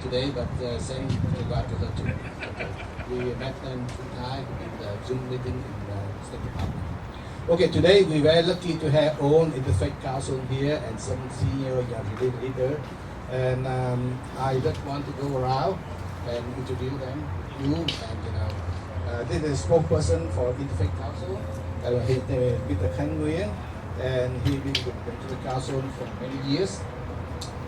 today, but send regard to her too. Okay. We met them through Thai in the Zoom meeting in the State Department. Okay, today we're very lucky to have own Interfaith Council here and some senior young leader. And I just want to go around and introduce them, this is the spokesperson for Interfaith Council. His name is Mr. Nguyen, and he's been with the council for many years.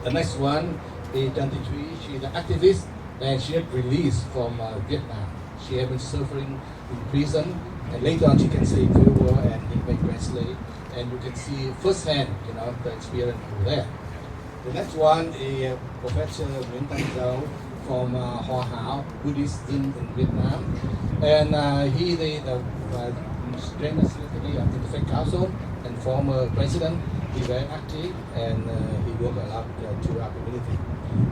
The next one is Thuy. She's an activist, and she had released from Vietnam. She has been suffering in prison, and later on she can say very well, and he may translate, and you can see firsthand, the experience over there. The next one is Professor Nguyen Giau from Hoa Kỳ, Buddhist in Vietnam, and he is the General Secretary of the Interfaith Council and former president. He's very active and he works a lot to our community.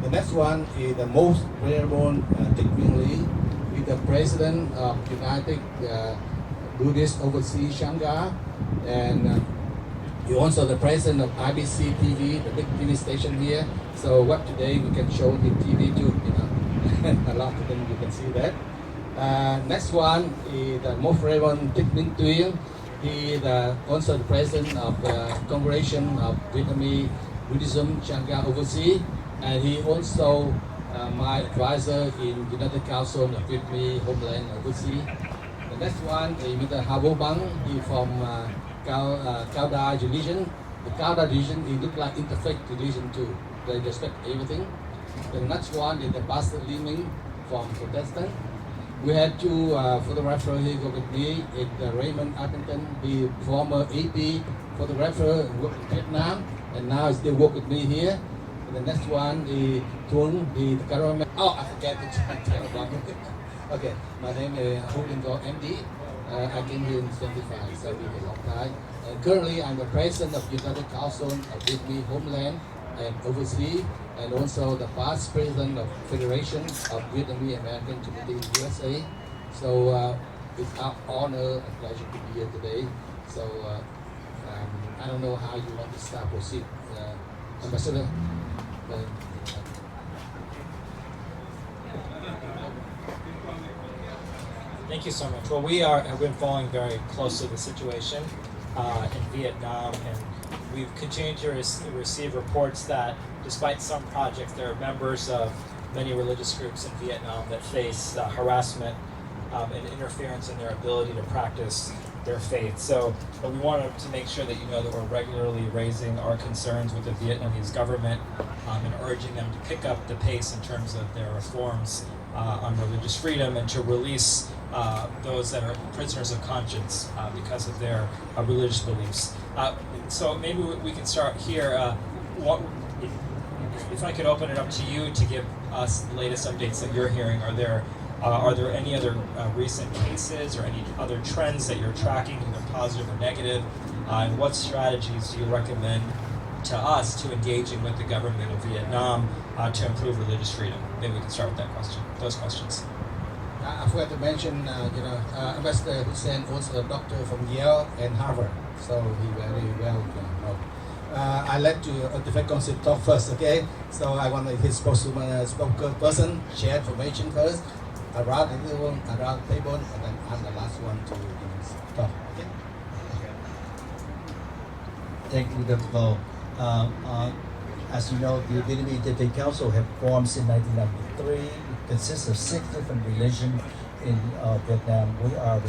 The next one is the most venerable Thich Lee. He's the president of United Buddhist Overseas Sangha, and he's also the president of IBC TV, the big TV station here. So what today we can show the TV too, a lot of them you can see that. Next one is the most reverend Thuy. He is also the president of the Congregation of Vietnamese Buddhism Sangha Overseas, and he also my advisor in United Council of Vietnamese Homeland Overseas. The next one is Mr. Havo Bang. He from Cao Dai religion. The Cao Dai religion, it looks like interfaith religion too. They respect everything. The next one is the Pastor Minh from Protestant. We had two photographers here go with me. It's Raymond Arkenton, the former AP photographer who worked in Vietnam, and now he still work with me here. And the next one is Trun, the cameraman. Oh, I forgot to tell about it. Okay, my name is Nguyen MD. I came here in 75, so we a long time. And currently, I'm the president of United Council of Vietnamese Homeland and Overseas, and also the past president of Federation of Vietnamese American Community in USA. So it's our honor and pleasure to be here today. So I don't know how you want to start proceed, Ambassador. Thank you so much. Well, we have been following very closely the situation in Vietnam, and we've continued to receive reports that despite some projects, there are members of many religious groups in Vietnam that face harassment and interference in their ability to practice their faith. So we wanted to make sure that you know that we're regularly raising our concerns with the Vietnamese government and urging them to pick up the pace in terms of their reforms on religious freedom and to release those that are prisoners of conscience because of their religious beliefs. So maybe we can start here. If I could open it up to you to give us the latest updates that you're hearing. Are there any other recent cases or any other trends that you're tracking, either positive or negative? And what strategies do you recommend to us to engaging with the government of Vietnam to improve religious freedom? Maybe we can start with that question, those questions. I forgot to mention, Ambassador Hussain also a doctor from Yale and Harvard, so he very well known. I let to Interfaith Council talk first, okay? So I want his spokesperson share information first, around the table, and then I'm the last one to talk, okay? Thank you, Dr. Vo. As you know, the Vietnamese Interfaith Council have formed since 1993. It consists of 6 different religions in Vietnam. We are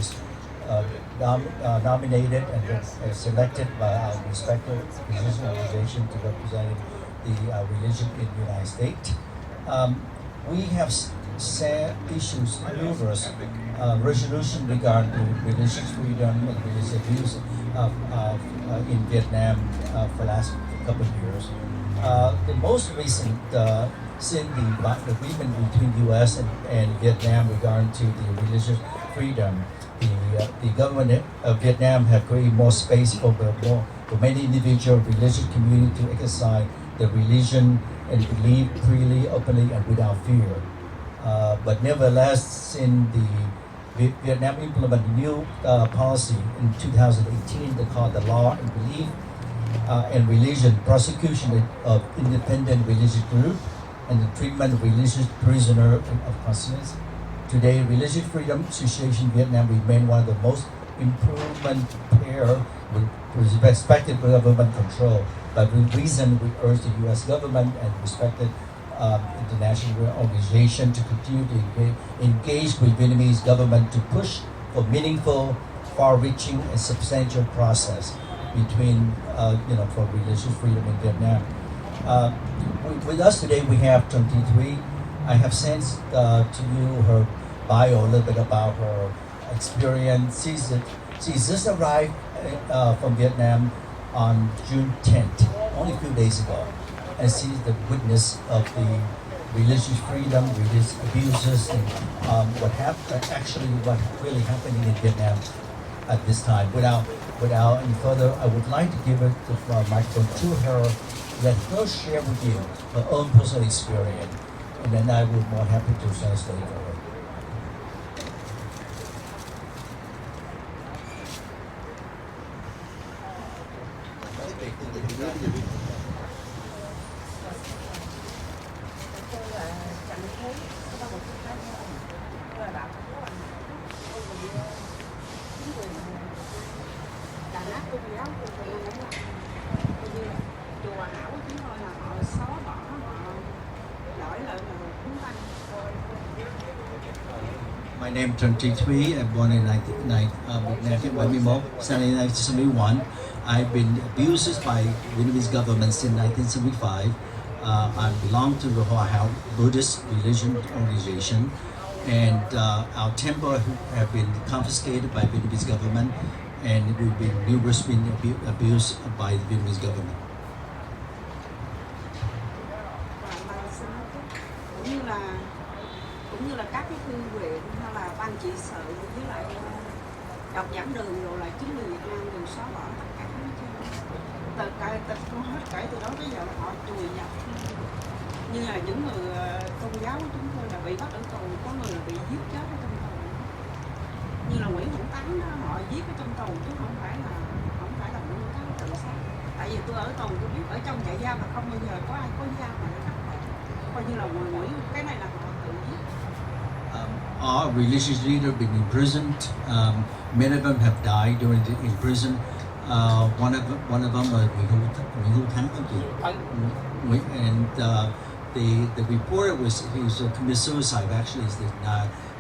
nominated and selected by our respective religious organizations to represent the religion in the United States. We have issues numerous resolution regarding religious freedom and religious abuse in Vietnam for the last couple of years. The most recent, since the agreement between the U.S. and Vietnam regarding to the religious freedom, the government of Vietnam have created more space for many individual religious communities to exercise their religion and believe freely, openly, and without fear. But nevertheless, since the Vietnam implemented a new policy in 2018 that called the Law and Belief and Religion Prosecution of Independent Religious Group and the treatment of religious prisoners of conscience. Today, Religious Freedom Association Vietnam remain one of the most improvement pair with respected government control. But with reason, we urge the U.S. government and respected international organization to continue to engage with Vietnamese government to push for meaningful, far-reaching, and substantial process between, for religious freedom in Vietnam. With us today, we have 23. I have sent to you her bio, a little bit about her experience. She's just arrived from Vietnam on June 10th, only a few days ago, and she's the witness of the religious freedom, religious abuses, and what really happening in Vietnam at this time. Without any further, I would like to give the microphone to her, let her share with you her own personal experience, and then I will be more happy to translate for her. My name is Thuy. I'm born in 1971, 1971. I've been abused by Vietnamese government since 1975. I belong to the Hoa Buddhist religion organization, and our temple have been confiscated by Vietnamese government, and we've been numerously abused by the Vietnamese government. Cũng như là các cái thư viện hay là ban trị sự với lại đọc giảng đường rồi là chính quyền Việt Nam đều xóa bỏ tất cả hết kể từ đó tới giờ là họ chùi dập, như là những người tôn giáo của chúng tôi là bị bắt ở tù, có người là bị giết chết ở trong tù, như là Nguyễn Hữu Tán đó, họ giết ở trong tù chứ không phải là những cái tự sát. Tại vì tôi ở tù tôi biết ở trong trại giam mà không bao giờ có ai có giam mà để cắt bỏ, coi như là Nguyễn cái này là họ tự giết. Our religious leaders have been imprisoned. Many of them have died during in prison. One of them is Nguyễn Hữu Thắng, and the reporter committed suicide. Actually,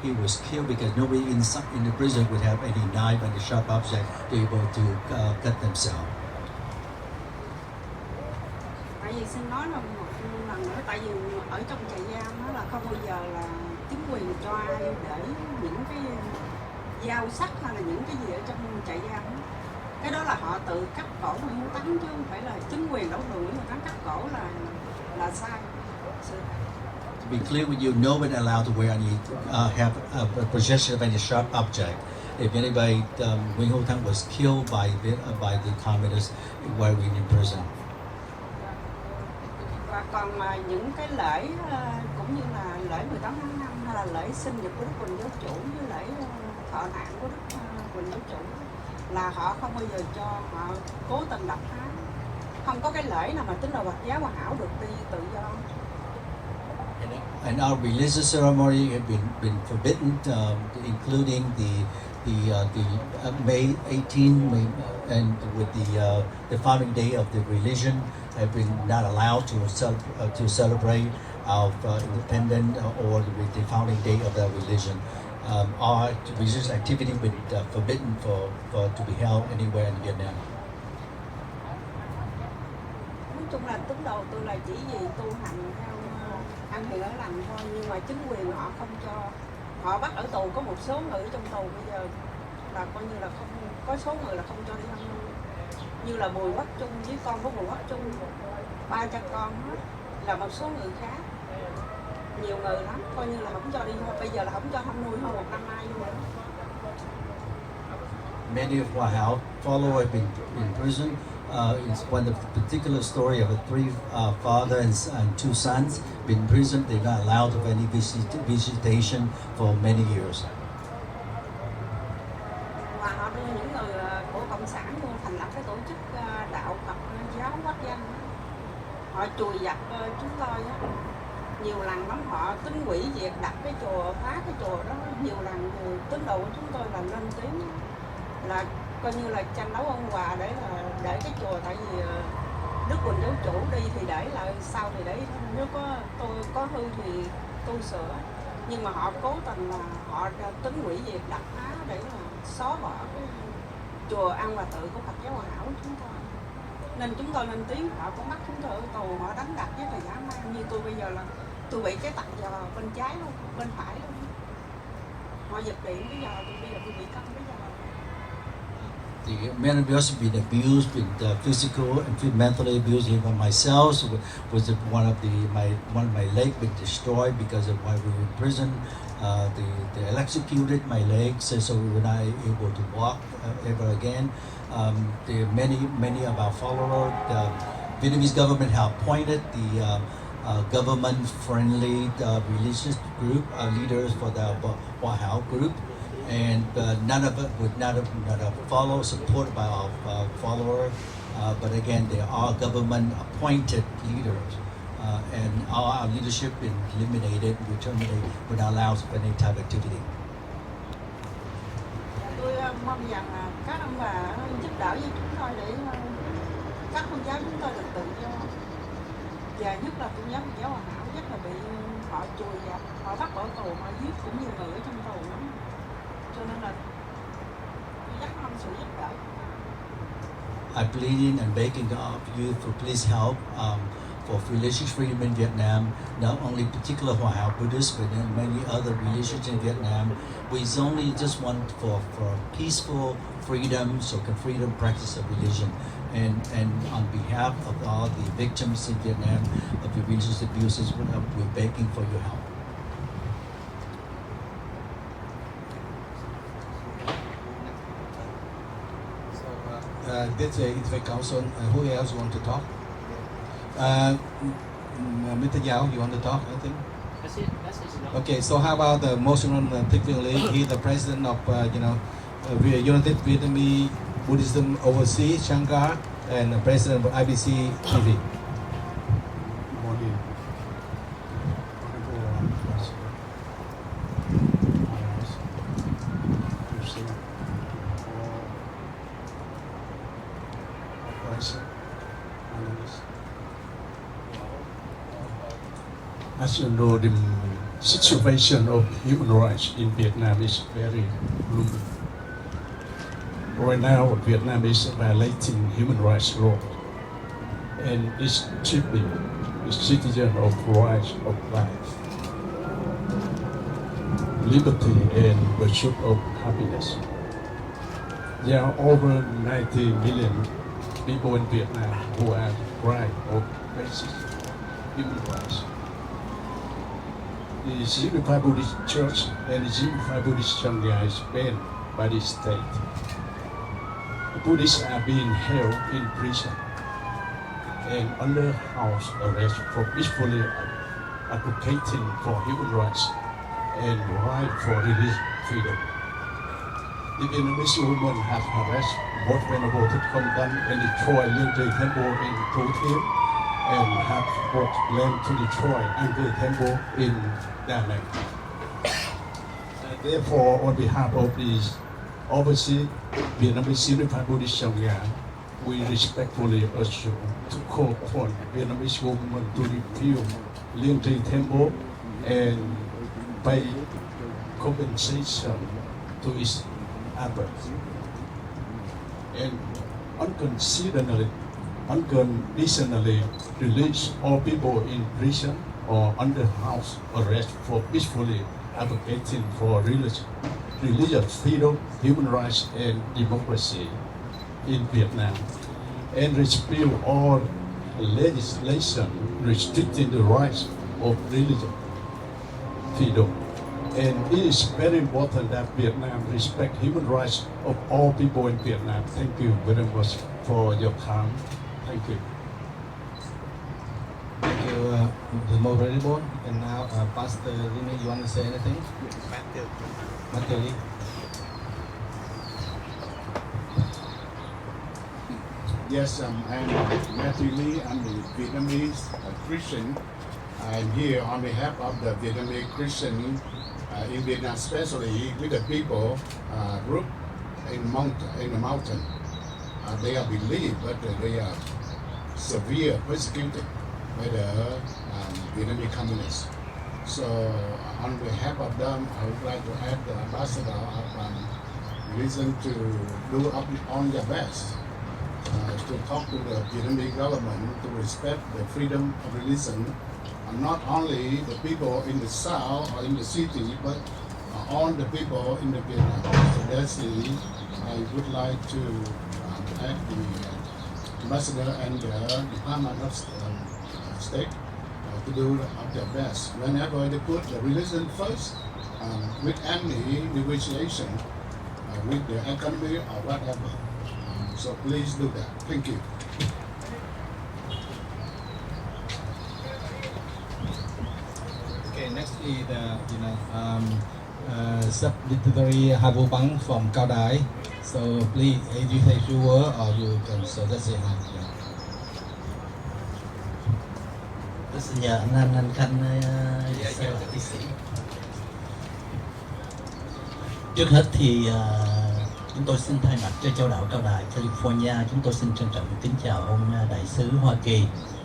he was killed because nobody in the prison would have any knife and a sharp object to be able to cut themselves. Tại vì xin nói là một lần nữa, tại vì ở trong trại giam đó là không bao giờ là chính quyền cho ai để những cái dao sắc hay là những cái gì ở trong trại giam đó. Cái đó là họ tự cắt cổ Nguyễn Hữu Tán chứ không phải là chính quyền đổ đường Nguyễn Hữu Tán cắt cổ là sai. To be clear with you, nobody allowed to wear any have a possession of any sharp object. If anybody, Nguyen Ho Thang was killed by the communists while in prison. Và còn những cái lễ cũng như là lễ 18 tháng 5 hay là lễ sinh nhật của Đức Quỳnh Giáo Chủ với lễ thọ nạn của Đức Quỳnh Giáo Chủ là họ không bao giờ cho, họ cố tình đập phá. Không có cái lễ nào mà tín đồ Phật giáo hoàn hảo được đi tự do. And our religious ceremony have been forbidden, including the May 18 and with the founding day of the religion have been not allowed to celebrate our independence or with the founding day of the religion. Our religious activity been forbidden to be held anywhere in Vietnam. Nói chung là tín đồ tôi là chỉ vì tu hành theo ăn thì ở lành thôi, nhưng mà chính quyền họ không cho, họ bắt ở tù, có một số người ở trong tù bây giờ là coi như là không, có số người là không cho đi thăm nuôi, như là Bùi Quốc Trung với con của Bùi Quốc Trung, 3 cha con hết, là một số người khác, nhiều người lắm, coi như là không cho đi thôi, bây giờ là không cho thăm nuôi hơn 1 năm nay luôn rồi. Many of our house followers have been in prison. It's one of the particular story of 3 fathers and 2 sons been in prison. They're not allowed to have any visitation for many years. Và họ đưa những người của cộng sản luôn thành lập cái tổ chức đạo Phật giáo quốc danh, họ chùi dập chúng tôi á. nhiều lần lắm, họ tính hủy việc đặt cái chùa, phá cái chùa đó nhiều lần. Tín đồ của chúng tôi là lên tiếng là coi như là tranh đấu ông Hòa để cái chùa, tại vì Đức Quỳnh giáo chủ đi thì để lại, sau thì để nếu tôi có hư thì tôi sửa, nhưng mà họ cố tình là họ tính hủy việc đặt phá để là xóa bỏ cái chùa An Hòa Tự của Phật giáo Hòa Hảo chúng tôi, nên chúng tôi lên tiếng. Họ cũng bắt chúng tôi ở tù, họ đánh đập với là dã man. Như tôi bây giờ là tôi bị cái tật giờ bên trái luôn, bên phải luôn, họ giật điện bây giờ tôi bị căng bây giờ. The men have also been abused with physical and mentally abused. Even myself was one of my leg been destroyed because of why we were in prison. They electrocuted my legs, so we were not able to walk ever again. Many of our followers, the Vietnamese government have appointed the government-friendly religious group leaders for the Hoa Hảo group. And none of it would not have followed, supported by our followers. But again, they are government-appointed leaders, and our leadership been eliminated, we terminated, we're not allowed any type of activity. Tôi mong rằng các ông bà giúp đỡ với chúng tôi để các tôn giáo chúng tôi được tự do, và nhất là tôn giáo Phật giáo Hòa Hảo rất là bị họ chùi dập, họ bắt bỏ tù, họ giết cũng nhiều người ở trong tù lắm. Cho nên là rất mong sự giúp đỡ. I'm pleading and begging of you for please help for religious freedom in Vietnam, not only particular Hoa Hảo Buddhists, but many other religions in Vietnam. We only just want for peaceful freedom, so can freedom practice of religion. And on behalf of all the victims in Vietnam of the religious abuses, we're begging for your help. This Interfaith Council, who else want to talk? Mr. Giau, you want to talk anything? That's it. Okay, so how about the emotional Thich, he's the president of United Vietnamese Buddhism Overseas, Shanghai, and the president of IBC TV. Morning. As you know, the situation of human rights in Vietnam is very gloomy. Right now, Vietnam is violating human rights law and is stripping the citizen of rights of life, liberty, and pursuit of happiness. There are over 90 million people in Vietnam who are deprived of basic human rights. The Unified Buddhist Church and the Unified Buddhist Sangha is banned by the state. The Buddhists are being held in prison and under house arrest for peacefully advocating for human rights and right for religious freedom. The Vietnamese women have harassed both Venerable Thich and destroyed Liên Trì Temple in Thủ Thiêm, and have brought land to destroy Angkor Temple in Da Nang. Therefore, on behalf of the overseas Vietnamese Unified Buddhist Sangha, we respectfully urge you to call upon Vietnamese women to repeal Liên Trì Temple and pay compensation to its abbots, and unconditionally release all people in prison or under house arrest for peacefully advocating for religious freedom, human rights, and democracy in Vietnam, and repeal all legislation restricting the rights of religious freedom. And it is very important that Vietnam respect human rights of all people in Vietnam. Thank you very much for your time. Thank you. Thank you, the more valuable. And now, Pastor Lee, you want to say anything? Matthew Lee. Yes, I'm Matthew Lee. I'm a Vietnamese Christian I'm here on behalf of the Vietnamese Christian in Vietnam, especially with the people group in the mountain. They are believed, but they are severe persecuted by the Vietnamese communists. So on behalf of them, I would like to ask the ambassador of Religion to do on their best to talk to the Vietnamese government to respect the freedom of religion, not only the people in the south or in the city, but all the people in the Vietnam. So that's I would like to ask the ambassador and the Department of State to do their best. Whenever they put the religion first, with any negotiation with the economy or whatever. So please do that. Thank you. Okay, next is Subsidiary Habu Bang from Cao Đài. So please, if you say a few words or you can just say hi. Tôi xin nhờ anh Khanh tiến sĩ. Trước hết thì chúng tôi xin thay mặt cho Châu đạo Cao Đài California, chúng tôi xin trân trọng kính chào ông đại sứ Hoa Kỳ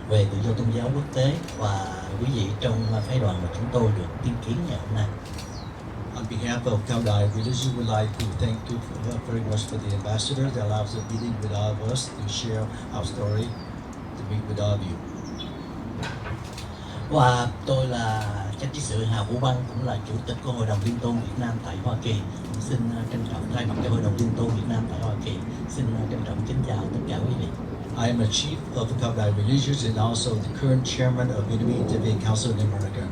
về tự do tôn giáo quốc tế và quý vị trong phái đoàn mà chúng tôi được tiếp kiến ngày hôm nay. On behalf of Cao Đài Religion, we'd like to thank you very much for the ambassador that allows us meeting with all of us to share our story, to meet with all of you. Và tôi là Trách Chí sự Hà Vũ Văn, cũng là chủ tịch của Hội đồng Liên Tôn Việt Nam tại Hoa Kỳ. Xin trân trọng thay mặt cho Hội đồng Liên Tôn Việt Nam tại Hoa Kỳ, xin trân trọng kính chào tất cả quý vị. I am a chief of the Cao Đài Religions and also the current chairman of Vietnamese Civic Culture in America.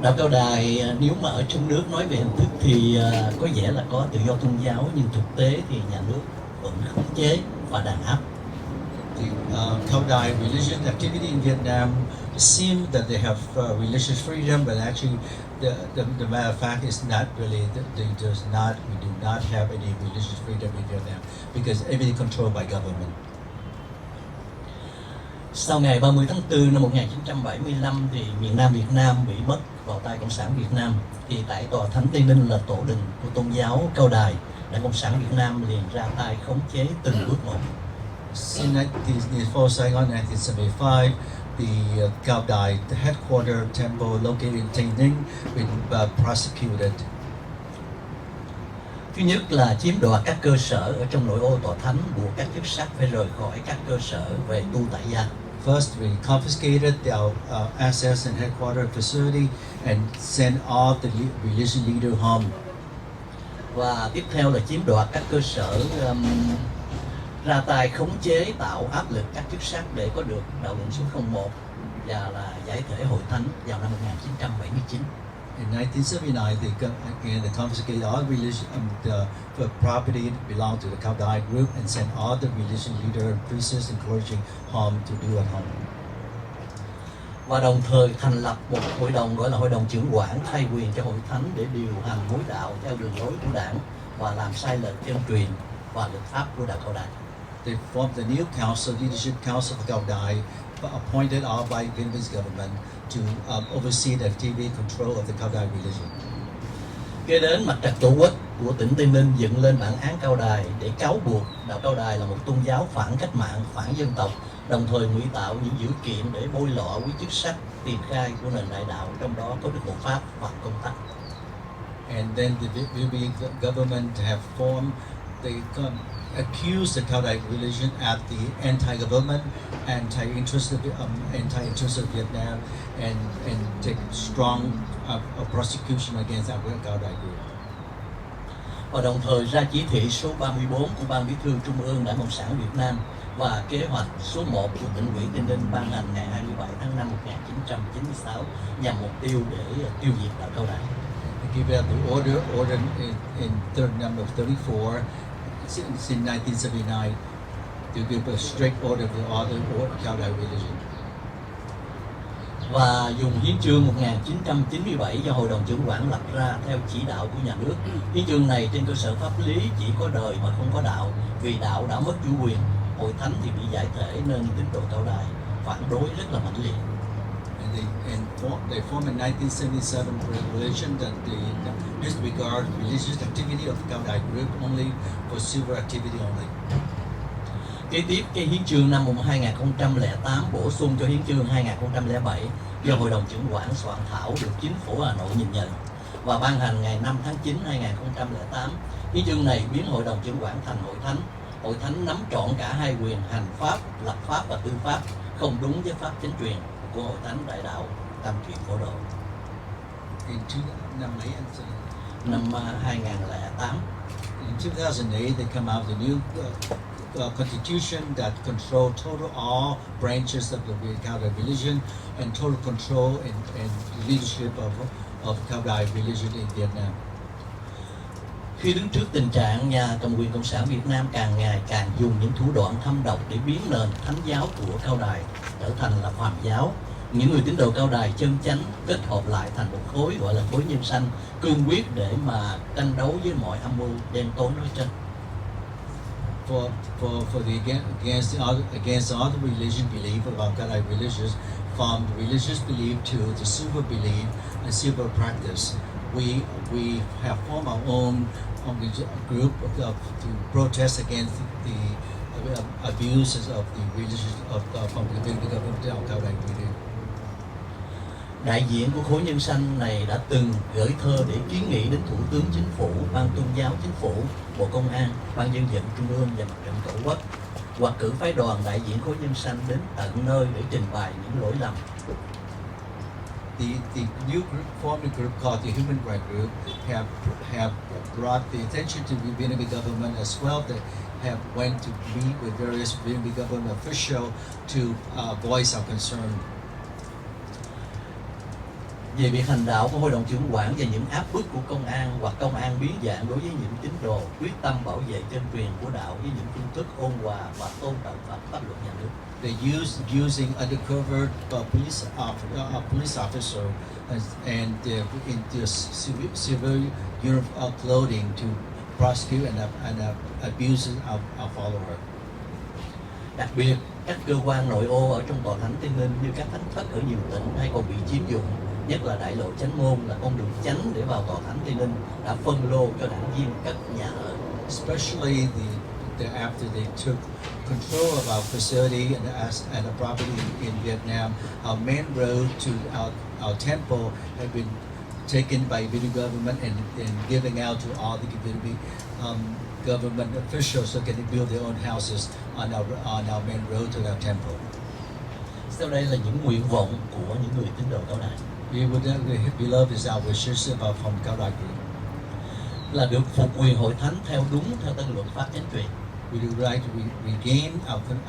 Đạo Cao Đài nếu mà ở trong nước nói về hình thức thì có vẻ là có tự do tôn giáo, nhưng thực tế thì nhà nước vẫn khống chế và đàn áp. The Cao Đài religion activity in Vietnam seem that they have religious freedom, but actually the matter of fact is not really. We do not have any religious freedom in Vietnam because everything controlled by government. Sau ngày 30 tháng 4 năm 1975 thì miền Nam Việt Nam bị mất vào tay Cộng sản Việt Nam. Thì tại tòa Thánh Tây Ninh là tổ đình của Tôn giáo Cao Đài, Đảng Cộng sản Việt Nam liền ra tay khống chế từng bước một. In before Saigon 1975, the Cao Đài, the headquarter temple located in Tây Ninh, been prosecuted. Thứ nhất là chiếm đoạt các cơ sở ở trong nội ô tòa thánh, buộc các chức sắc phải rời khỏi các cơ sở về tu tại gia. First, we confiscated our assets and headquarter facility and sent all the religious leader home. Và tiếp theo là chiếm đoạt các cơ sở, ra tay khống chế, tạo áp lực các chức sắc để có được đạo luận số 01 và là giải thể hội thánh vào năm 1979. In 1979, they confiscated all the property belonged to the Cao Đài group and sent all the religious leaders, priests, and clergy home to do at home. Và đồng thời thành lập một hội đồng gọi là Hội đồng Trưởng quản, thay quyền cho hội thánh để điều hành mối đạo theo đường lối của đảng và làm sai lệch chân truyền và luật pháp của đạo Cao Đài. They formed the new council, leadership council of Cao Đài, appointed all by Vietnamese government to oversee the activity control of the Cao Đài religion. Kế đến Mặt trận Tổ quốc của tỉnh Tây Ninh dựng lên bản án Cao Đài để cáo buộc đạo Cao Đài là một tôn giáo phản cách mạng, phản dân tộc, đồng thời ngụy tạo những dữ kiện để bôi lọ quý chức sắc tiền khai của nền đại đạo, trong đó có Đức Hộ Pháp và Công tắc. And then the Vietnamese government have formed, they accused the Cao Đài religion as the anti-government, anti-interest of Vietnam, and take strong prosecution against our Cao Đài group. Và đồng thời ra chỉ thị số 34 của Ban Bí thư Trung ương Đảng Cộng sản Việt Nam và kế hoạch số 1 của tỉnh ủy Tây Ninh ban hành ngày 27 tháng 5 1996 nhằm mục tiêu để tiêu diệt đạo Cao Đài. Give out the order in third number 34 since 1979 to give a strict order for all the Cao Đài religion. Và dùng hiến chương 1997 do Hội đồng Trưởng quản lập ra theo chỉ đạo của nhà nước. Hiến chương này trên cơ sở pháp lý chỉ có đời mà không có đạo, vì đạo đã mất chủ quyền, hội thánh thì bị giải thể nên tín đồ Cao Đài phản đối rất là mãnh liệt. They formed in 1977 regulation that they disregard religious activity of Cao Đài group only for civil activity only. Kế tiếp, cái hiến chương năm 2008 bổ sung cho hiến chương 2007 do Hội đồng Trưởng quản soạn thảo được chính phủ Hà Nội nhìn nhận và ban hành ngày 5 tháng 9 2008. Hiến chương này biến Hội đồng Trưởng quản thành hội thánh. Hội thánh nắm trọn cả hai quyền hành pháp, lập pháp và tư pháp, không đúng với pháp chánh truyền của Hội thánh Đại đạo Tam truyền Phổ độ. Năm 2008. In 2008, they come out with a new constitution that control total all branches of the Cao Đài religion and total control and leadership of Cao Đài religion in Vietnam. Khi đứng trước tình trạng nhà cầm quyền Cộng sản Việt Nam càng ngày càng dùng những thủ đoạn thâm độc để biến nền thánh giáo của Cao Đài trở thành là Phàm giáo, những người tín đồ Cao Đài chân chánh kết hợp lại thành một khối gọi là khối nhân sanh, cương quyết để mà tranh đấu với mọi âm mưu đen tối nói trên. Against all the religion belief about Cao Đài religious, from the religious belief to the civil belief and civil practice, we have formed our own group to protest against the abuses of the religious from the government of Cao Đài religion. Đại diện của khối nhân sanh này đã từng gửi thơ để kiến nghị đến Thủ tướng Chính phủ, Ban Tôn giáo Chính phủ, Bộ Công an, Ban Dân vận Trung ương và Mặt trận Tổ quốc, hoặc cử phái đoàn đại diện khối nhân sanh đến tận nơi để trình bày những lỗi lầm. The new group, formed group called the Human Rights Group, have brought the attention to the Vietnamese government as well. They have went to meet with various Vietnamese government officials to voice our concern. Về việc hành đạo của Hội đồng Trưởng quản và những áp bức của công an hoặc công an biến dạng đối với những tín đồ quyết tâm bảo vệ chân truyền của đạo với những phương thức ôn hòa và tôn trọng pháp luật nhà nước. They using undercover police officer and into civil clothing to prosecute and abuse our follower. Đặc biệt, các cơ quan nội ô ở trong tòa thánh Tây Ninh như các thánh thất ở nhiều tỉnh hay còn bị chiếm dụng, nhất là đại lộ Chánh Môn là con đường chánh để vào tòa thánh Tây Ninh đã phân lô cho đảng viên cất nhà ở. Especially after they took control of our facility and the property in Vietnam, our main road to our temple had been taken by Vietnamese government and giving out to all the Vietnamese government officials so they can build their own houses on our main road to our temple. Sau đây là những nguyện vọng của những người tín đồ Cao Đài. Beloved is our wishes about from Cao Đài group. Là được phục quyền hội thánh theo tân luật pháp chánh truyền. We would like to regain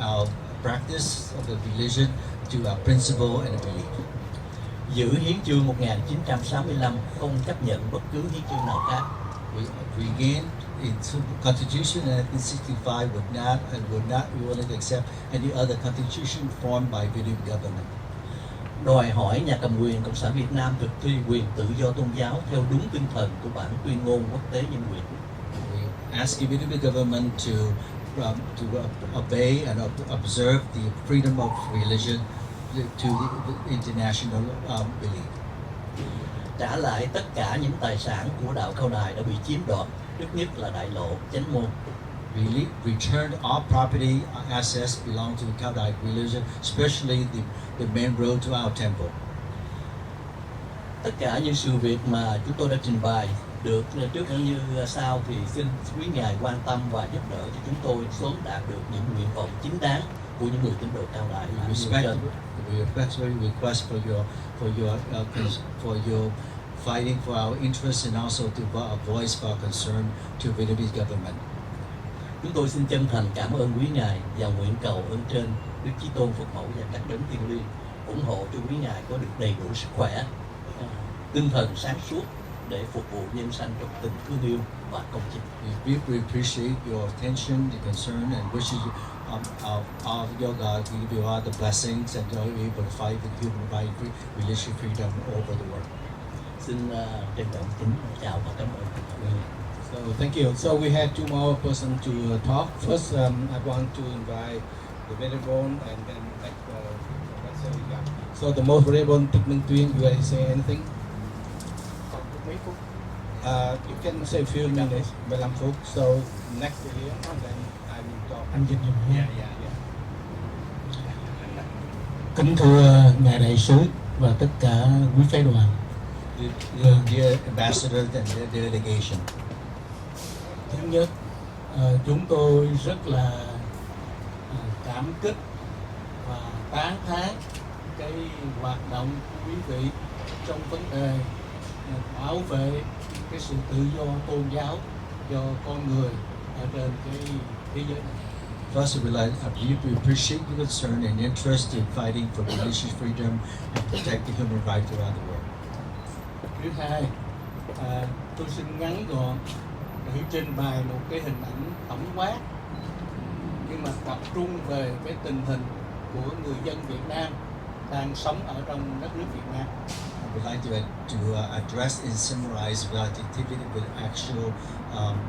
our practice of the religion to our principle and belief. Giữ hiến chương 1965 không chấp nhận bất cứ hiến chương nào khác. We regain in Constitution 1965 would not be willing to accept any other constitution formed by Vietnamese government. Đòi hỏi nhà cầm quyền Cộng sản Việt Nam thực thi quyền tự do tôn giáo theo đúng tinh thần của bản tuyên ngôn quốc tế nhân quyền. We ask the Vietnamese government to obey and observe the freedom of religion to the international belief. Trả lại tất cả những tài sản của đạo Cao Đài đã bị chiếm đoạt, trước nhất là đại lộ Chánh Môn. Return all property assets belong to the Cao Đài religion, especially the main road to our temple. Tất cả những sự việc mà chúng tôi đã trình bày được trước như sau thì xin quý ngài quan tâm và giúp đỡ cho chúng tôi sớm đạt được những nguyện vọng chính đáng của những người tín đồ Cao Đài. We respectfully request for your fighting for our interests and also to voice for our concern to Vietnamese government. Chúng tôi xin chân thành cảm ơn quý ngài và nguyện cầu ơn trên Đức Chí Tôn Phật Mẫu và các đấng thiêng liêng ủng hộ cho quý ngài có được đầy đủ sức khỏe, tinh thần sáng suốt để phục vụ nhân sanh trong tình thương yêu và công chính. We appreciate your attention, your concern, and wish you of your God to give you all the blessings and you're able to fight with human rights, religious freedom over the world. Xin trân trọng kính chào và cảm ơn. So thank you. So we had two more persons to talk. First, I want to invite the Reverend and then So, yeah. So the most Reverend Tịch Minh Tuyên, you guys say anything? Còn mấy phút. You can say a few minutes, 15 phút. So next to him, and then I will talk. Anh dịch dùm Yeah, nha. yeah, yeah. Kính thưa ngài đại sứ và tất cả quý phái đoàn. Dear ambassadors and their delegation. Thứ nhất, chúng tôi rất là cảm kích và tán thán cái hoạt động của quý vị trong vấn đề bảo vệ cái sự tự do tôn giáo cho con người ở trên cái thế giới này. First, we appreciate your concern and interest in fighting for religious freedom and protecting human rights around the world. Thứ hai, tôi xin ngắn gọn để trình bày một cái hình ảnh tổng quát nhưng mà tập trung về cái tình hình của người dân Việt Nam đang sống ở trong đất nước Việt Nam. I would like to address and summarize the activity with actual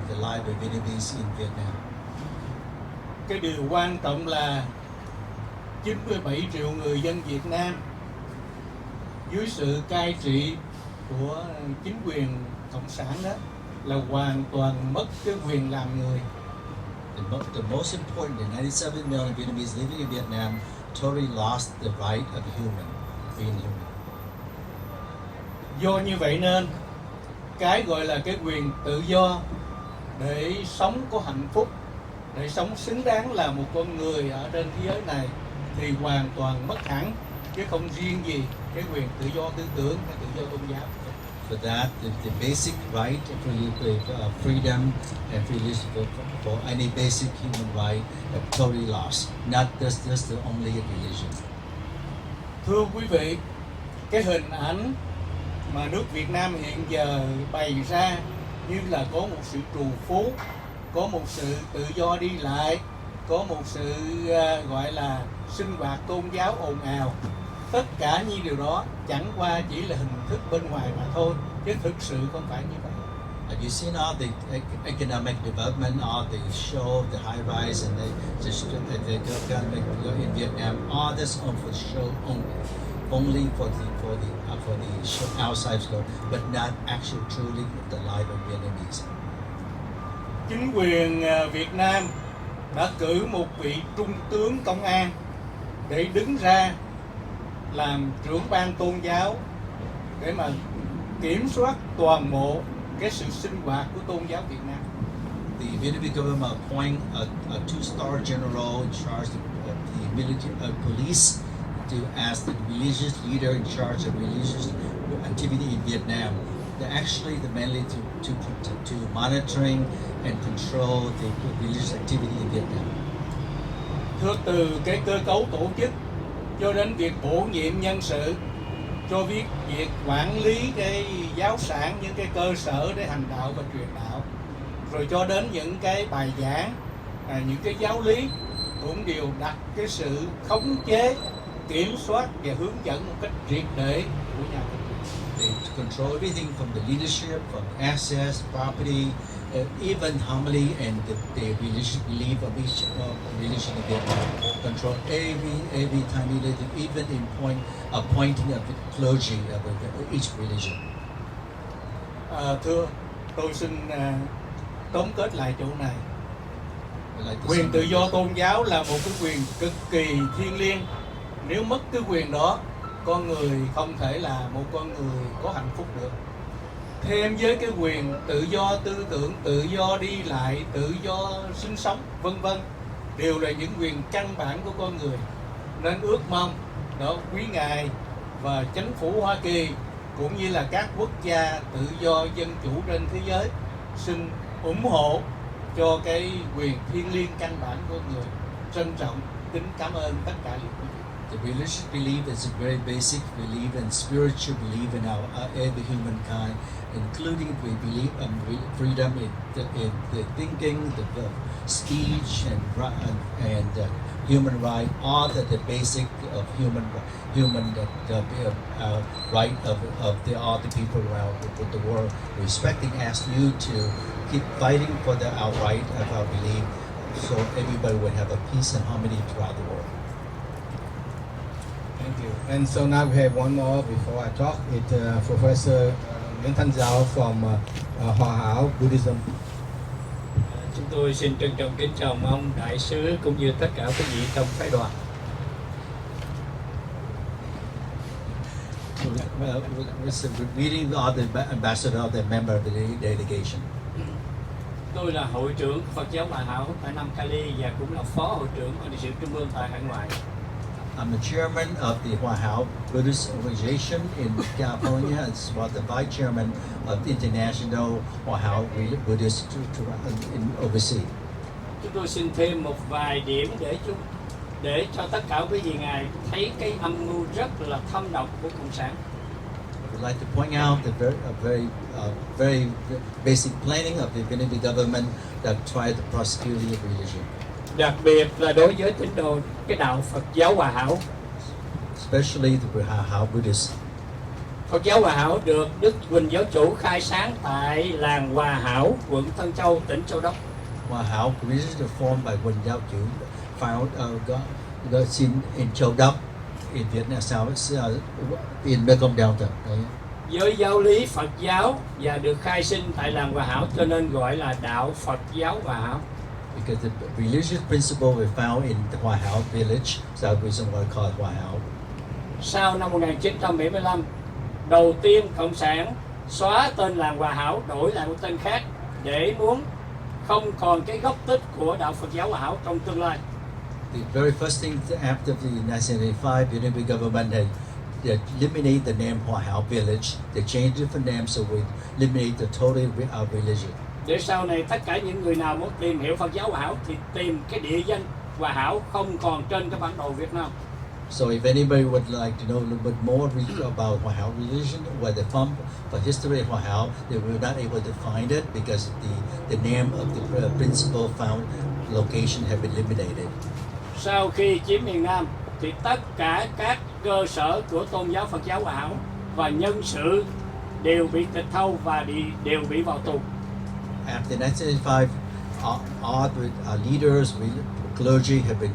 the life of Vietnamese in Vietnam. Cái điều quan trọng là 97 triệu người dân Việt Nam dưới sự cai trị của chính quyền cộng sản đó là hoàn toàn mất cái quyền làm người. The most important, the 97 million Vietnamese living in Vietnam totally lost the right of being human. Do như vậy nên cái gọi là cái quyền tự do để sống có hạnh phúc, để sống xứng đáng là một con người ở trên thế giới này thì hoàn toàn mất hẳn, chứ không riêng gì cái quyền tự do tư tưởng hay tự do tôn giáo. For that, the basic right of freedom and for any basic human right have totally lost. Not just the only religion. Thưa quý vị, cái hình ảnh mà nước Việt Nam hiện giờ bày ra như là có một sự trù phú, có một sự tự do đi lại, có một sự gọi là sinh hoạt tôn giáo ồn ào. Tất cả những điều đó chẳng qua chỉ là hình thức bên ngoài mà thôi, chứ thực sự không phải như vậy. You see now the economic development, all the show, the high rise, and the economic in Vietnam, all this for show only for the show outside show, but not actually truly the life of Vietnamese. Chính quyền Việt Nam đã cử một vị trung tướng công an để đứng ra làm trưởng ban tôn giáo để mà kiểm soát toàn bộ cái sự sinh hoạt của tôn giáo Việt Nam. The Vietnamese government appoint a two-star general in charge of the military police as the religious leader in charge of religious activity in Vietnam. They're actually mainly to monitoring and control the religious activity in Vietnam. Thưa, từ cái cơ cấu tổ chức cho đến việc bổ nhiệm nhân sự, cho việc quản lý cái giáo sản, những cái cơ sở để hành đạo và truyền đạo, rồi cho đến những cái bài giảng, những cái giáo lý cũng đều đặt cái sự khống chế, kiểm soát và hướng dẫn một cách triệt để của nhà nước. They control everything from the leadership, from access, property, even homily and the religious belief of each religion in Vietnam. Control every tiny little, even in appointing of the clergy of each religion. Thưa, tôi xin tóm kết lại chỗ này. Quyền tự do tôn giáo là một cái quyền cực kỳ thiêng liêng. Nếu mất cái quyền đó, con người không thể là một con người có hạnh phúc được. Thêm với cái quyền tự do tư tưởng, tự do đi lại, tự do sinh sống, vân vân, đều là những quyền căn bản của con người. Nên ước mong đó quý ngài và chính phủ Hoa Kỳ cũng như là các quốc gia tự do dân chủ trên thế giới xin ủng hộ cho cái quyền thiêng liêng căn bản của người. Trân trọng, kính cảm ơn tất cả những quý vị. The religious belief is a very basic belief and spiritual belief in our every humankind, including we believe freedom in the thinking, the speech, and human right. All the basic of human right of all the people around the world. Respecting, ask you to keep fighting for our right of our belief, so everybody would have a peace and harmony throughout the world. Thank you. And so now we have one more before I talk. It's Professor Nguyễn Giau from Hoa Buddhism. Chúng tôi xin trân trọng kính chào ông đại sứ cũng như tất cả quý vị trong phái đoàn. Meeting all the ambassador, the member of the delegation. Tôi là hội trưởng Phật giáo Hòa Hảo tại Nam Cali và cũng là phó hội trưởng ban trị sự trung ương tại hải ngoại. I'm the chairman of the Hoa Hảo Buddhist Organization in California, as well as the vice chairman of the International Hoa Hảo Buddhist in overseas. Chúng tôi xin thêm một vài điểm để cho tất cả quý vị ngài thấy cái âm mưu rất là thâm độc của cộng sản. I would like to point out the very basic planning of the Vietnamese government that tried to prosecute the religion. Đặc biệt là đối với tín đồ cái đạo Phật giáo Hòa Hảo. Especially the Hoa Hảo Buddhists. Phật giáo Hòa Hảo được Đức Huỳnh Giáo Chủ khai sáng tại làng Hòa Hảo, quận Tân Châu, tỉnh Châu Đốc. Hoa Hảo religion formed by Huỳnh Giáo Chủ, found in Châu Đốc, in Vietnam, in Mekong Delta. Với giáo lý Phật giáo và được khai sinh tại làng Hòa Hảo cho nên gọi là đạo Phật giáo Hòa Hảo. Because the religious principle we found in the Hoa Hảo village, so we somewhat called Hoa Hảo. Sau năm 1975, đầu tiên Cộng sản xóa tên làng Hòa Hảo, đổi lại một tên khác để muốn không còn cái gốc tích của đạo Phật giáo Hòa Hảo trong tương lai. The very first thing after the 1985 Vietnamese government had eliminated the name Hoa Hảo village, they changed different names so we eliminate the totally our religion. Để sau này tất cả những người nào muốn tìm hiểu Phật giáo Hòa Hảo thì tìm cái địa danh Hòa Hảo không còn trên cái bản đồ Việt Nam. So if anybody would like to know a little bit more about Hoa Hảo religion, where they're from, the history of Hoa Hảo, they were not able to find it because the name of the principal found location had been eliminated. Sau khi chiếm miền Nam thì tất cả các cơ sở của tôn giáo Phật giáo Hòa Hảo và nhân sự đều bị tịch thu và đều bị vào tù. After 1985, all the leaders, clergy have been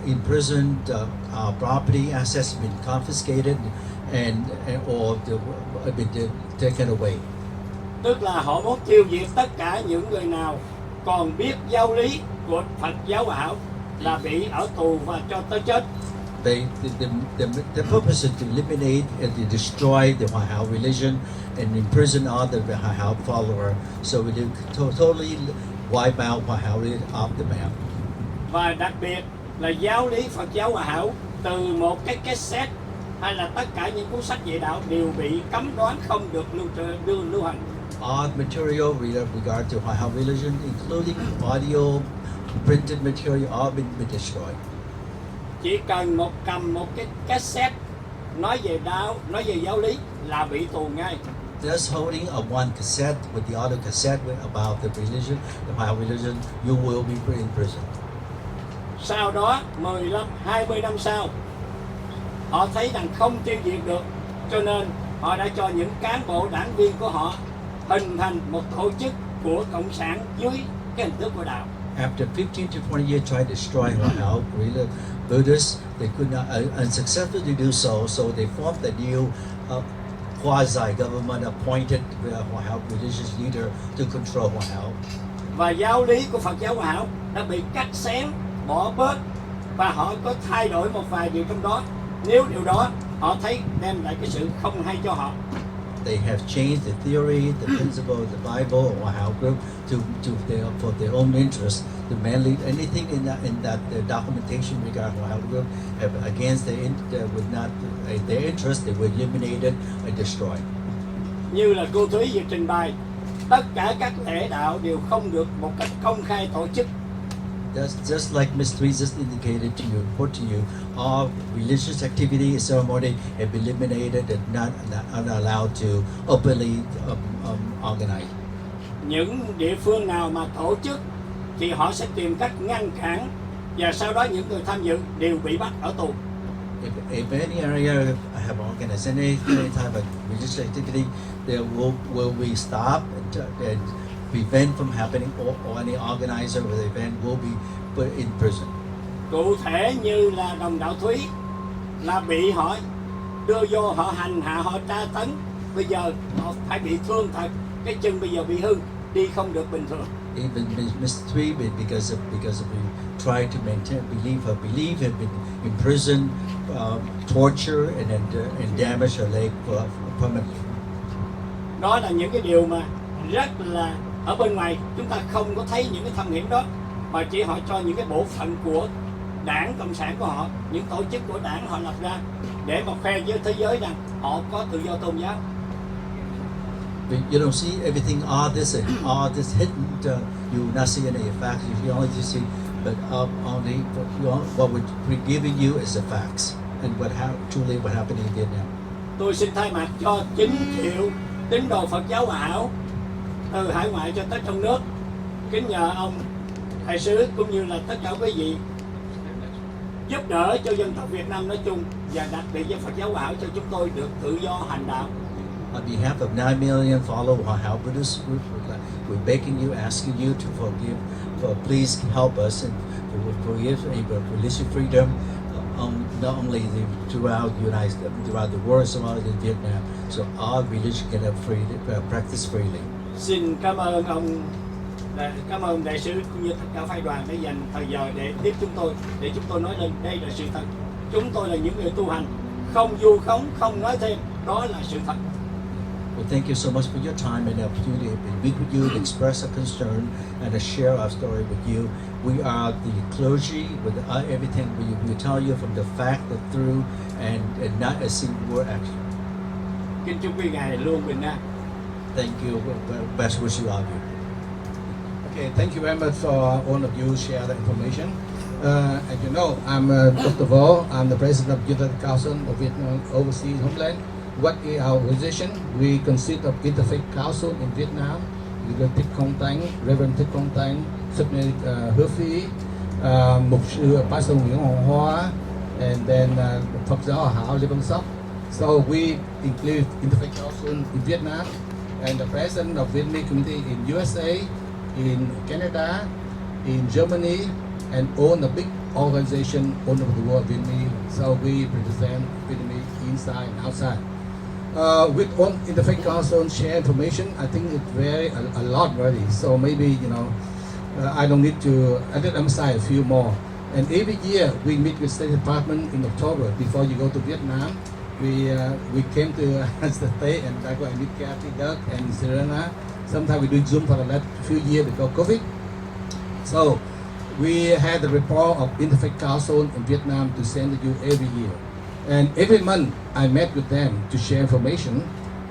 imprisoned, our property assets have been confiscated, and or have been taken away. Tức là họ muốn tiêu diệt tất cả những người nào còn biết giáo lý của Phật giáo Hòa Hảo là bị ở tù và cho tới chết. The purpose is to eliminate and to destroy the Hoa Hảo religion and imprison all the Hoa Hảo followers, so we totally wipe out Hoa Hảo off the map. Và đặc biệt là giáo lý Phật giáo Hòa Hảo từ một cái cassette hay là tất cả những cuốn sách dạy đạo đều bị cấm đoán không được lưu hành. All material regard to Hoa Hảo religion, including audio, printed material, all been destroyed. Chỉ cần cầm một cái cassette nói về giáo lý là bị tù ngay. Just holding a one cassette with the other cassette about the religion, the Hoa Hảo religion, you will be put in prison. Sau đó 15-20 năm sau, họ thấy rằng không tiêu diệt được, cho nên họ đã cho những cán bộ đảng viên của họ hình thành một tổ chức của cộng sản dưới cái hình thức của đạo. After 15 to 20 years trying to destroy Hoa Hảo Buddhists, they could not unsuccessfully do so they formed a new quasi-government appointed Hoa Hảo religious leader to control Hoa Hảo. Và giáo lý của Phật giáo Hòa Hảo đã bị cắt xén, bỏ bớt và họ có thay đổi một vài điều trong đó. Nếu điều đó họ thấy đem lại cái sự không hay cho họ. They have changed the theory, the principle, the Bible, or Hoa Hảo group for their own interest. To mainly anything in that the documentation regarding Hoa Hảo group have against their interest, they were eliminated and destroyed. Như là cô Thuy vừa trình bày, tất cả các lễ đạo đều không được một cách công khai tổ chức. Just like Ms. Thuy just indicated to you, put to you, all religious activity and ceremony have been eliminated and not allowed to openly organize. Những địa phương nào mà tổ chức thì họ sẽ tìm cách ngăn cản và sau đó những người tham dự đều bị bắt ở tù. If any area have organized any type of religious activity, there will be stopped and prevent from happening, or any organizer of the event will be put in prison. Cụ thể như là đồng đạo Thuy là bị họ đưa vô, họ hành hạ, họ tra tấn. Bây giờ họ phải bị thương thật, cái chân bây giờ bị hư, đi không được bình thường. Even Mr. Thuy, because we try to maintain believe have been imprisoned, torture and damage her leg permanently. Đó là những cái điều mà rất là ở bên ngoài chúng ta không có thấy những cái thâm hiểm đó, mà chỉ họ cho những cái bộ phận của đảng cộng sản của họ, những tổ chức của đảng họ lập ra để mà khoe với thế giới rằng họ có tự do tôn giáo. You don't see everything, all this hidden. You not see any facts. You only just see, but only what we're giving you is the facts and truly what happened in Vietnam. Tôi xin thay mặt cho 9 triệu tín đồ Phật giáo Hòa Hảo từ hải ngoại cho tới trong nước, kính nhờ ông đại sứ cũng như là tất cả quý vị giúp đỡ cho dân tộc Việt Nam nói chung và đặc biệt với Phật giáo Hòa Hảo cho chúng tôi được tự do hành đạo. On behalf of 9 million follow Hoa Hảo Buddhist group, we're begging you, asking you to please help us and forgive religious freedom, not only throughout the world, as well as in Vietnam, so all religion can have practice freely. Xin cảm ơn đại sứ cũng như tất cả phái đoàn đã dành thời giờ để tiếp chúng tôi, để chúng tôi nói lên đây là sự thật. Chúng tôi là những người tu hành, không vu khống, không nói thêm, đó là sự thật. Well, thank you so much for your time and the opportunity to meet with you, to express our concern, and to share our story with you. We are the clergy with everything. We tell you from the fact, the through, and not a single word action. Kính chúc quý ngài luôn bình an. Thank you. Best wishes to all of you. Okay, thank you very much for all of you share the information. As you know, I'm Dr. Vo. I'm the president of Youth Council of Vietnam Overseas Homeland. What is our position? We consist of Interfaith Council in Vietnam. Reverend Thich, Reverend Thich, Subordinate Thuy, Mục sư Pastor Nguyen Hoa, and then Phật giáo Hòa Hảo Lê Văn Sóc. So we include Interfaith Council in Vietnam, and the president of Vietnamese community in USA, in Canada, in Germany, and all the big organization all over the world, Vietnamese. So we represent Vietnamese inside and outside. With all Interfaith Council share information, I think it's a lot already. So maybe I don't need to. I did emphasize a few more. And every year we meet with State Department in October before you go to Vietnam. We came to the state and I go and meet Kathy, Doug, and Serena. Sometimes we do Zoom for the last few years because COVID. So we had the report of Interfaith Council in Vietnam to send to you every year. And every month I met with them to share information.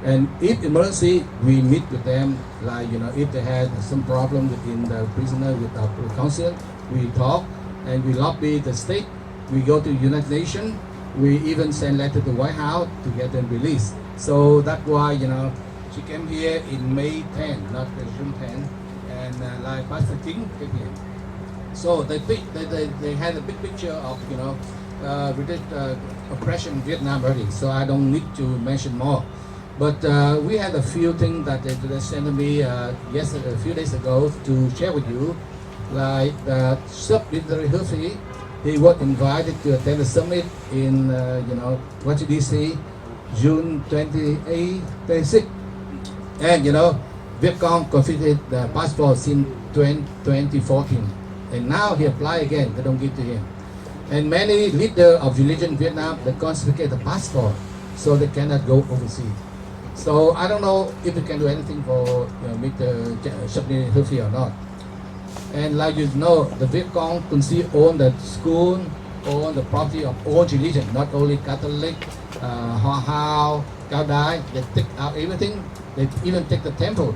And if emergency, we meet with them, like, if they had some problem within the prisoner with our council, we talk and we lobby the state. We go to United Nations. We even send letter to the White House to get them released. So that's why, she came here in May 10, not June 10, and like Pastor Trình came here. So they had a big picture of, oppression in Vietnam already, so I don't need to mention more. But we had a few things that they sent me yesterday, a few days ago, to share with you. Like the Subordinate Thuy, he was invited to attend the summit in Washington D.C. June 28, 26, and Vietcong confiscated the passport since 2014, and now he applied again. They don't give to him. And many leaders of religion in Vietnam, they confiscate the passport, so they cannot go overseas. So I don't know if we can do anything for Mr. Subordinate Thuy or not. And like you know, the Vietcong own the school, own the property of all religion, not only Catholic, Hoa Hảo, Cao Đai. They take out everything. They even take the temple.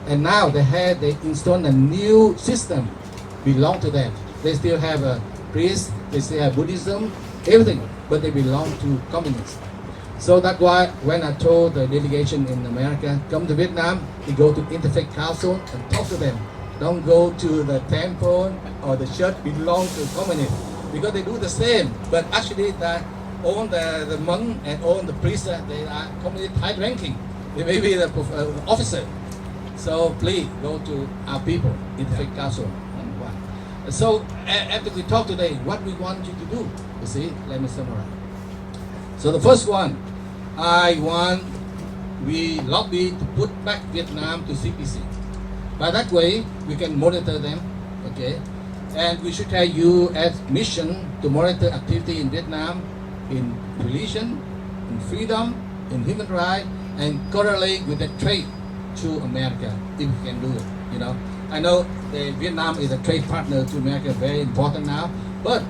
And now they installed a new system belong to them. They still have a priest, they still have Buddhism, everything, but they belong to communists. So that's why when I told the delegation in America, come to Vietnam, you go to Interfaith Council and talk to them. Don't go to the temple or the church belong to communists, because they do the same, but actually all the monk and all the priests, they are communist high ranking. They may be the officer. So please go to our people, Interfaith Council. So after we talk today, what we want you to do, you see, let me summarize. So the first one, we lobby to put back Vietnam to CPC. By that way, we can monitor them, okay? And we should have U.S. mission to monitor activity in Vietnam, in religion, in freedom, in human rights, and correlate with the trade to America, if we can do it, you know. I know Vietnam is a trade partner to America, very important now, but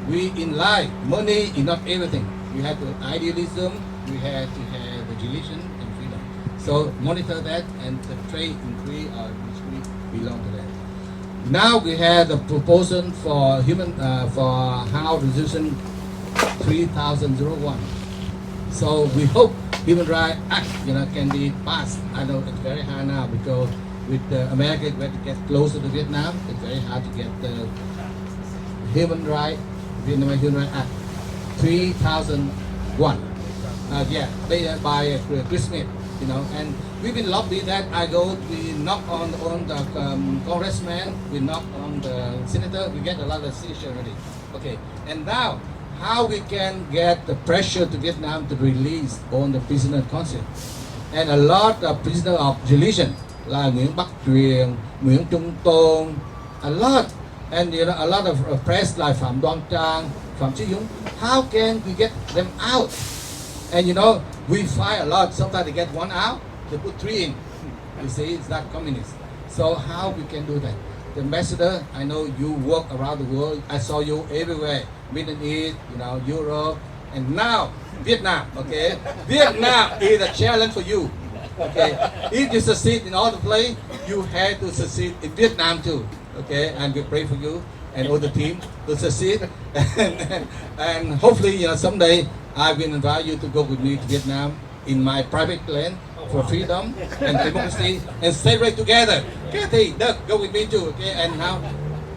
we in life, money is not everything. We have the idealism, we have to have the religion and freedom. So monitor that, and the trade increase or decrease belong to that. Now we have the proposal for for House Resolution 3001. So we hope Human Rights Act, you know, can be passed. I know it's very hard now because with America, when it gets closer to Vietnam, it's very hard to get the Human Rights Act 3001. By Christmas, you know, and we've been lobbying that. We knock on the congressman, we knock on the senator, we get a lot of signature already. Okay, and now how we can get the pressure to Vietnam to release all the prisoner of conscience, and a lot of prisoner of religion like Nguyễn Bắc Truyền, Nguyễn Trung Tôn, a lot, and you know, a lot of press like Phạm Đoan Trang, Phạm Chí Dũng. How can we get them out? And you know, we fight a lot. Sometimes they get one out, they put three in. You see, it's not communist. So how we can do that? The ambassador, I know you work around the world. I saw you everywhere, Middle East, you know, Europe, and now Vietnam. Okay, Vietnam is a challenge for you. Okay, if you succeed in all the place, you have to succeed in Vietnam too. Okay, and we pray for you and all the team to succeed, and hopefully, you know, someday I will invite you to go with me to Vietnam in my private plane for freedom and democracy and celebrate together. Kathy, Doug, go with me too. Okay, and now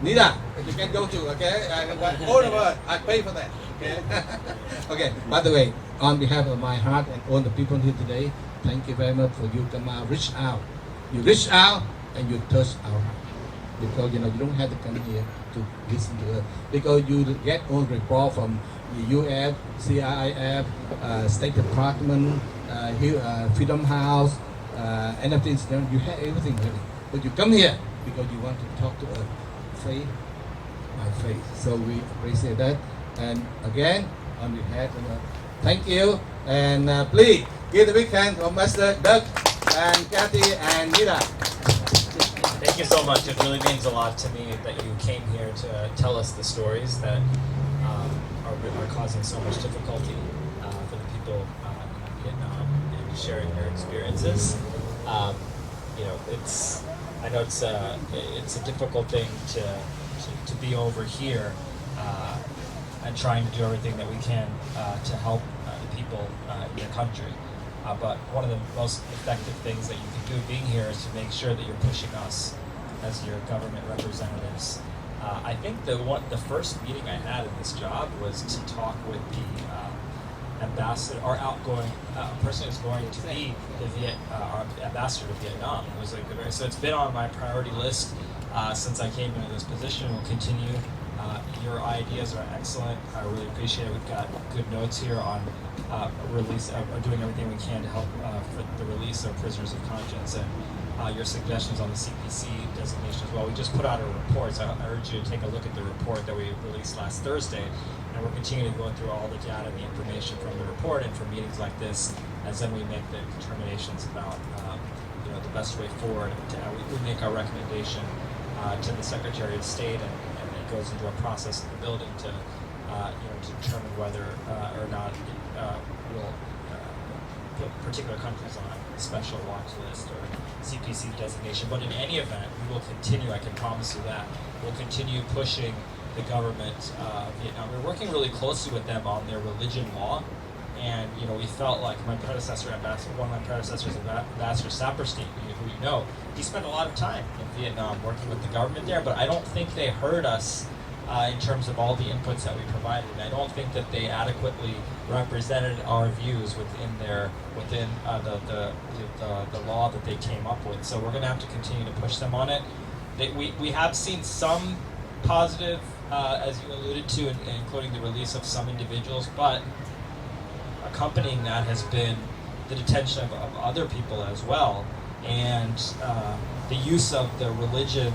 Nida, you can go too. Okay, and all of us, I pay for that. Okay. Okay. By the way, on behalf of my heart and all the people here today, thank you very much for you come out, reach out. You reach out and you touch our heart. Because you know you don't have to come here to listen to us. Because you get all report from the U.S., CIF, State Department, Freedom House, anything. You have everything ready. But you come here because you want to talk to us face by face. So we appreciate that. And again, on behalf of thank you. And please give the big hand to Master Doug and Kathy and Nida. Thank you so much. It really means a lot to me that you came here to tell us the stories that are causing so much difficulty for the people in Vietnam and sharing their experiences. You know, I know it's a difficult thing to be over here and trying to do everything that we can to help the people in your country. But one of the most effective things that you can do being here is to make sure that you're pushing us as your government representatives. I think the first meeting I had in this job was to talk with the ambassador, or outgoing person who's going to be our ambassador to Vietnam. It was so it's been on my priority list since I came into this position. We'll continue. Your ideas are excellent. I really appreciate it. We've got good notes here on release, doing everything we can to help for the release of prisoners of conscience, and your suggestions on the CPC designation as well. We just put out a report, so I urge you to take a look at the report that we released last Thursday, and we're continuing to go through all the data and the information from the report and from meetings like this, as then we make the determinations about you know, the best way forward. We make our recommendation to the Secretary of State, and it goes into a process in the building to you know, to determine whether or not we'll put particular countries on a special watch list or CPC designation. But in any event, we will continue, I can promise you that, we'll continue pushing the government of Vietnam. We're working really closely with them on their religion law, and you know, we felt like one of my predecessors, Ambassador Saperstein, who you know, he spent a lot of time in Vietnam working with the government there, but I don't think they heard us in terms of all the inputs that we provided. And I don't think that they adequately represented our views within the law that they came up with. So we're going to have to continue to push them on it. We have seen some positive, as you alluded to, including the release of some individuals, but accompanying that has been the detention of other people as well, and the use of the religion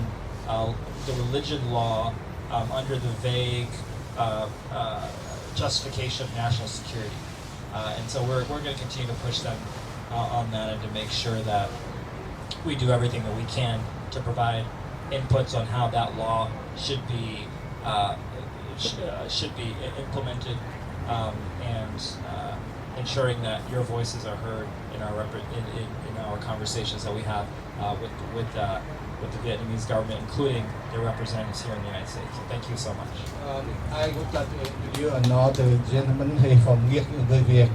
law under the vague justification of national security. And so we're going to continue to push them on that and to make sure that we do everything that we can to provide inputs on how that law should be implemented, and ensuring that your voices are heard in our conversations that we have with the Vietnamese government, including their representatives here in the United States. So thank you so much. I would like to introduce another gentleman here from Viet,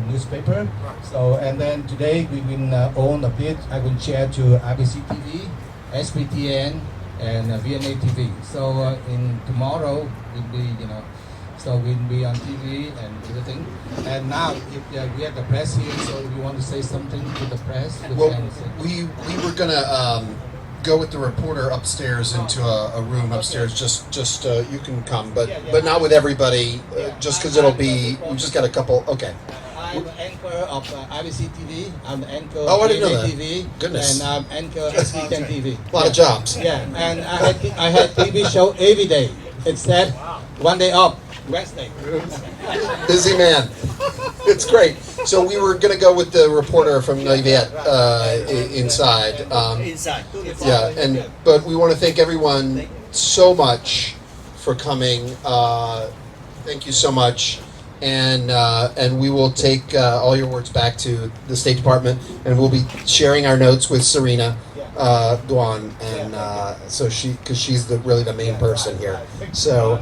newspaper. So, and then today we will own a bit. I will share to RBC TV, SPTN, and VNA TV. So in tomorrow will be, so we'll be on TV and everything. And now, if we have the press here, so if you want to say something to the press, well, we were gonna go with the reporter upstairs into a room upstairs. Just you can come, but not with everybody. Just because it'll be. We just got a couple. Okay. I'm the anchor of IBC TV. I'm the anchor of VNA didn't know that. TV. Goodness. And I'm anchor SPTN TV. A lot of jobs. Yeah, and I had TV show every day. Instead, one day off, Wednesday. Busy man. It's great. So we were going to go with the reporter from Viet inside. Yeah, but we want to thank everyone so much for coming. Thank you so much. And we will take all your words back to the State Department, and we'll be sharing our notes with Serena Duan, and so because she's really the main person here. So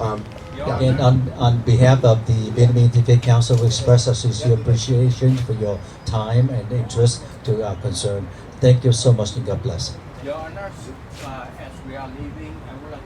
Again, on behalf of the Vietnamese TV Council, we express our sincere appreciation for your time and interest to our concern. Thank you so much, and God bless. Your Honor, as we are leaving, I would like